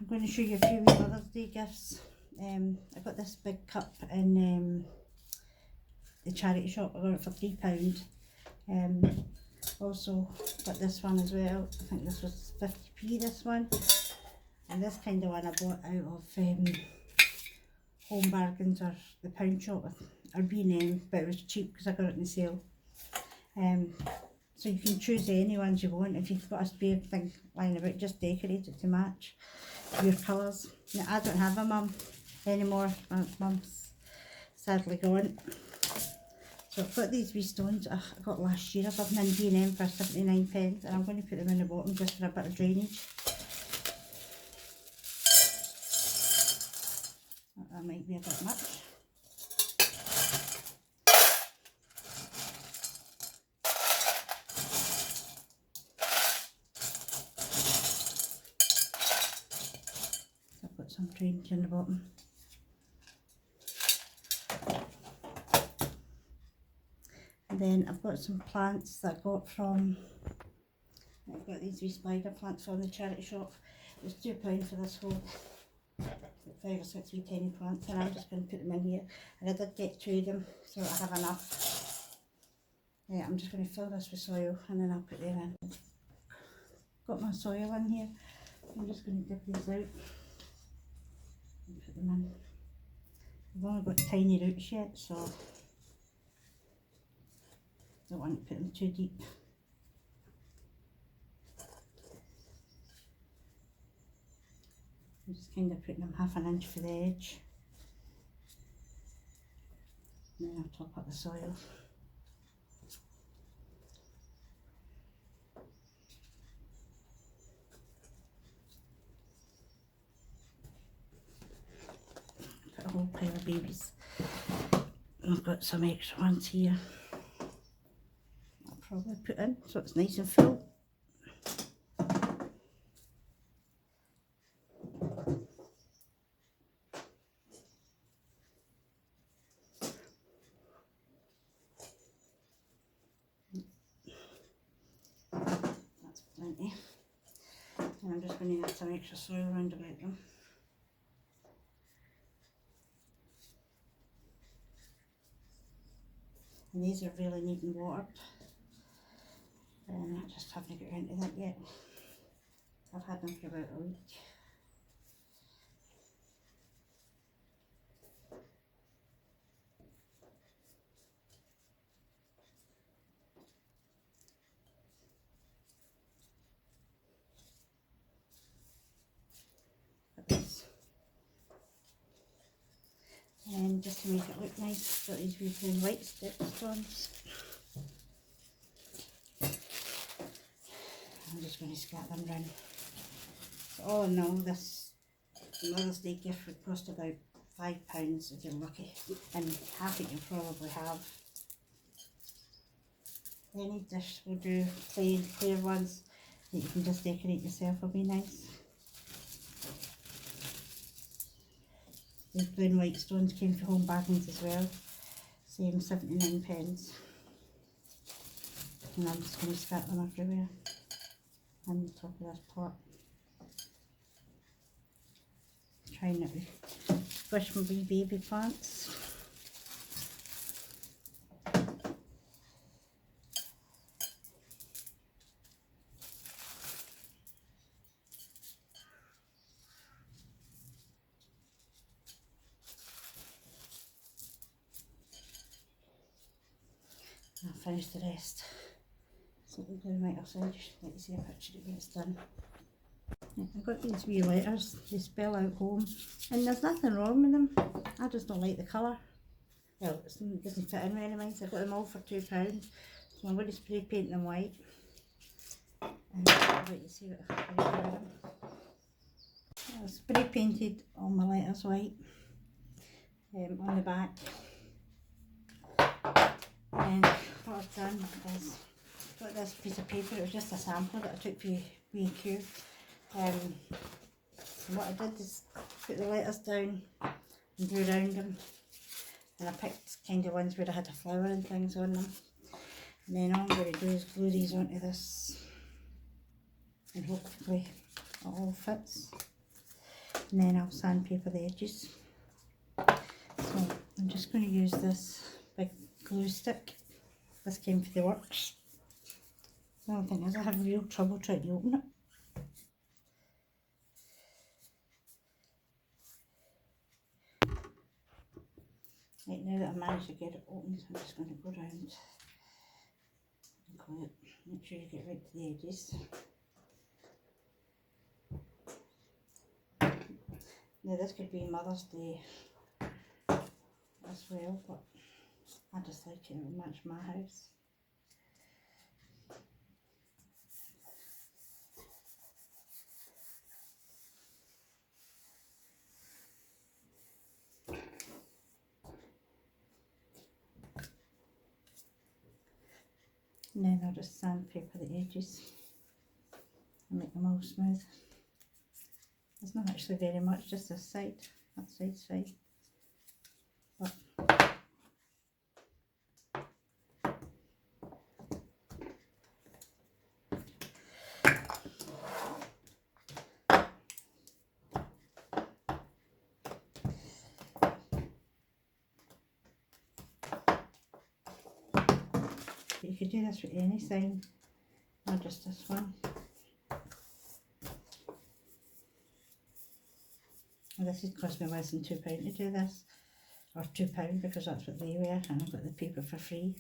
I'm going to show you a few wee Mother's Day gifts. I got this big cup in the charity shop. I got it for £3. Also got this one as well. I think this was 50p, this one. And this kind of one I bought out of Home Bargains or the Pound Shop or B&M, but it was cheap because I got it in the sale. So you can choose any ones you want. If you've got a spare thing lying about, just decorate it to match your colours. Now, I don't have a mum anymore. My mum's sadly gone. So I've got these wee stones I got last year. I got them in B&M for 79p, and I'm going to put them in the bottom just for a bit of drainage. That might be a bit much. I've got some drainage in the bottom. And then I've got some plants that I got from, I've got these wee spider plants from the charity shop. It was £2 for this whole 5 or 6 wee tiny plants, and I'm just going to put them in here. And I did get 2 of them, so I have enough. Yeah, I'm just going to fill this with soil and then I'll put them in. Got my soil in here. I'm just going to dip these out and put them in. I've only got tiny roots yet, so don't want to put them too deep. I'm just kind of putting them ½ an inch for the edge. And then I'll top up the soil. Put a whole pile of babies. And I've got some extra ones here. I'll probably put in so it's nice and full. That's plenty. And I'm just going to add some extra soil around about them. And these are really neat and watered. And I just haven't got into that yet. I've had them for about a week. Got this. And just to make it look nice, got these wee plain white stones. I'm just going to scatter them round. So all in all, this Mother's Day gift would cost about £5 if you're lucky, and half it you'll probably have. Any dish will do, plain clear ones that you can just decorate yourself will be nice. These blue and white stones came from Home Bargains as well, same 79p. And I'm just going to scatter them everywhere on the top of this pot. Trying not to squish my wee baby plants. I'll finish the rest. So the blue and white, I'll just let you see a picture of when it's done. I've got these wee letters, they spell out home, and there's nothing wrong with them. I just don't like the colour. Well, it doesn't fit in very nice. I got them all for £2, so I'm going to spray paint them white. And I'll let you see what I do with them. I've spray painted all my letters white on the back. And what I've done is got this piece of paper. It was just a sample that I took for B&Q. So what I did is put the letters down and drew around them, and I picked kind of ones where I had a flower and things on them, and then all I'm going to do is glue these onto this, and hopefully it all fits. and then I'll sandpaper the edges. So I'm just going to use this big glue stick. This came for the works. The only thing is I have real trouble trying to open it. Right, now that I've managed to get it open, I'm just going to go around and glue it. Make sure you get right to the edges. Now this could be Mother's Day as well, but I just like it, it will match my house. And then I'll just sandpaper the edges and make them all smooth. There's not actually very much, just this side, that side's fine. But you could do this with any sign, not just this one. And this has cost me less than £2 to do this, or £2 because that's what they were, and I got the paper for free.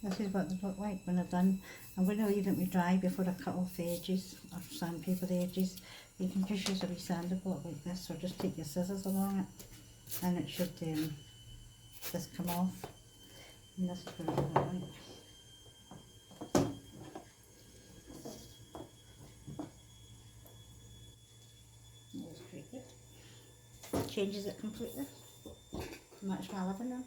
This is what they look like when they're done. I'm going to leave it to dry before I cut off the edges or sandpaper the edges. You can just use a wee sander block like this, or just take your scissors along it, and it should just come off. And this is what it looks like. That's pretty good. Changes it completely. Match my living room.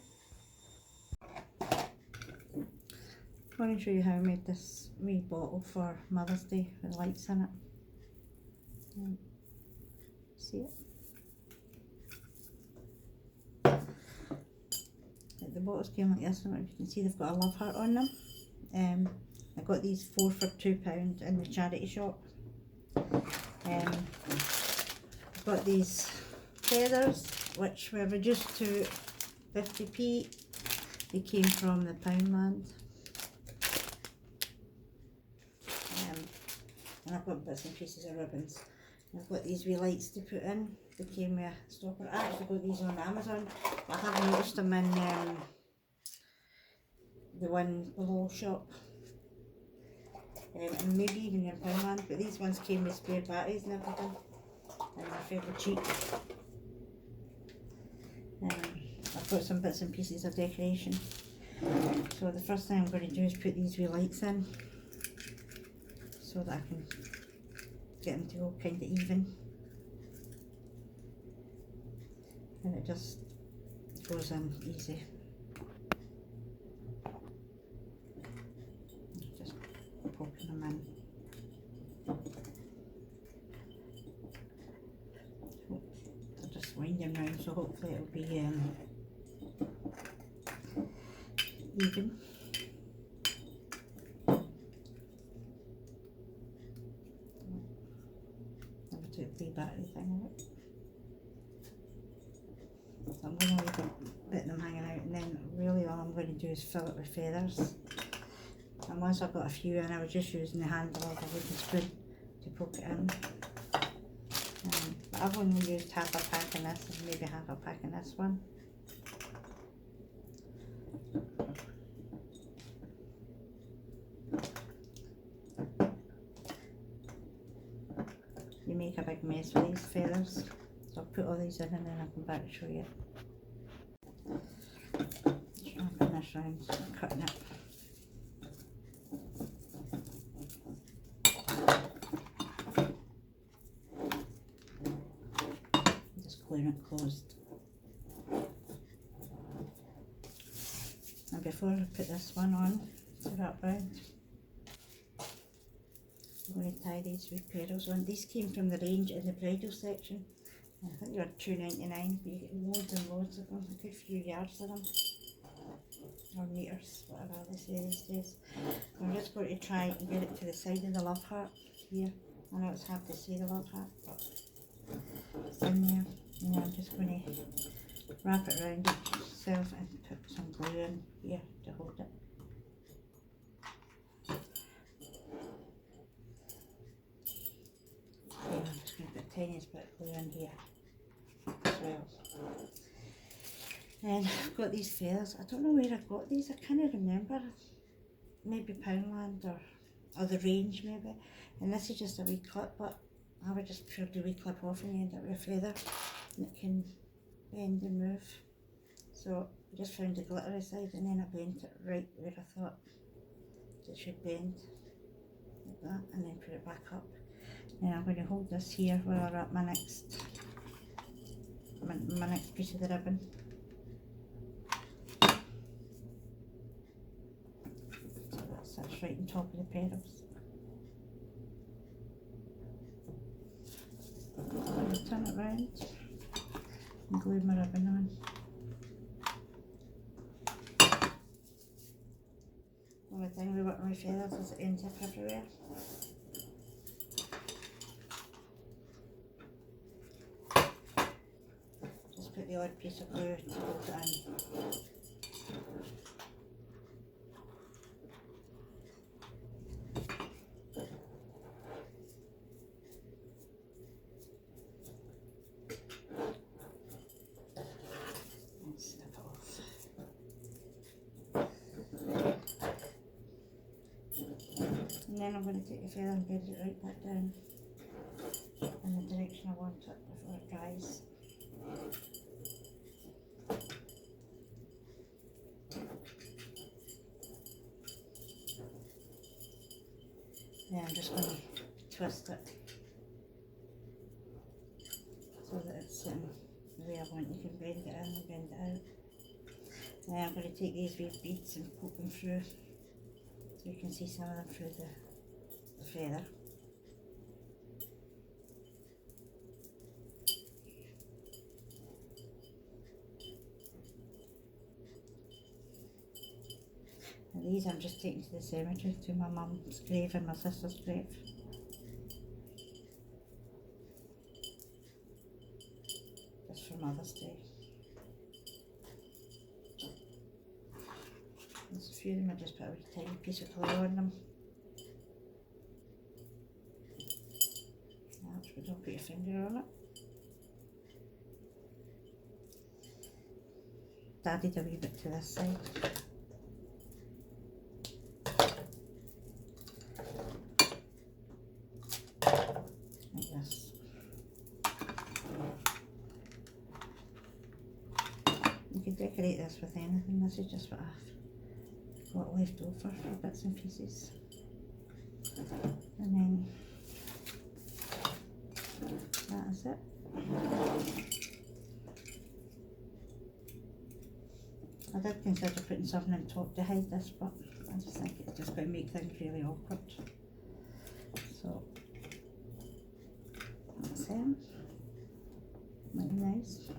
I want to show you how I made this wee bottle for Mother's Day with lights in it. See it? The bottles came like this, and you can see they've got a love heart on them. I got these 4 for £2 in the charity shop. I've got these feathers which were reduced to 50p. They came from the Poundland. And I've got bits and pieces of ribbons. And I've got these wee lights to put in. They came with a stopper. I actually got these on Amazon, but I haven't noticed them in the one below shop. And maybe even in Poundland, but these ones came with spare batteries and everything. And they're fairly cheap. I've got some bits and pieces of decoration. So the first thing I'm going to do is put these wee lights in, so that I can get them to go kind of even, and it just goes in easy. Just poking them in. They're just winding round, so hopefully it'll be even. The battery thing of it. So I'm going to leave a bit of them hanging out, and then really all I'm going to do is fill it with feathers. And once I've got a few in, I was just using the handle of a wooden spoon to poke it in. But I've only used half a pack in this, and maybe half a pack in this one. You make a big mess with these feathers, so I'll put all these in and then I'll come back and show you. Wrapping this round, so I'm cutting it. Just gluing it closed. And before I put this one on to wrap round, I'm going to tie these wee pearls on. These came from the range in the bridal section, I think they're £2.99, but you get loads and loads of them, a good few yards of them, or metres, whatever they say these days. I'm just going to try and get it to the side of the love heart here. I know it's hard to see the love heart, but it's in there. And I'm just going to wrap it around itself and put some glue in here to hold it. Yeah, I'm just going to put the tiniest bit of glue in here as well. And I've got these feathers. I don't know where I got these. I can't remember. Maybe Poundland or the range maybe. And this is just a wee clip, but I would just peel the wee clip off and you end up with a feather and it can bend and move. So I just found the glittery side and then I bent it right where I thought it should bend, like that, and then put it back up. Then I'm going to hold this here while I wrap my next piece of the ribbon. So that sits right on top of the petals. I'm going to turn it round and glue my ribbon on. The only thing with working with feathers is it ends up everywhere. Just put the odd piece of glue to hold it in. And snip it off. And then I'm going to take the feather and bend it right back down in the direction I want it before it dries. Then I'm just going to twist it so that it's sitting the way I want. You can bend it in and bend it out. Then I'm going to take these wee beads and poke them through so you can see some of them through the feather. And these I'm just taking to the cemetery, to my mum's grave and my sister's grave. Just for Mother's Day. There's a few of them I just put a wee tiny piece of colour on them. That's good, don't put your finger on it. Added a wee bit to this side. Like this. You can decorate this with anything. This is just what I've got left over for bits and pieces. And then that is it. I did consider putting something on top to hide this, but I just think it's just going to make things really awkward. So that's it. Might be nice.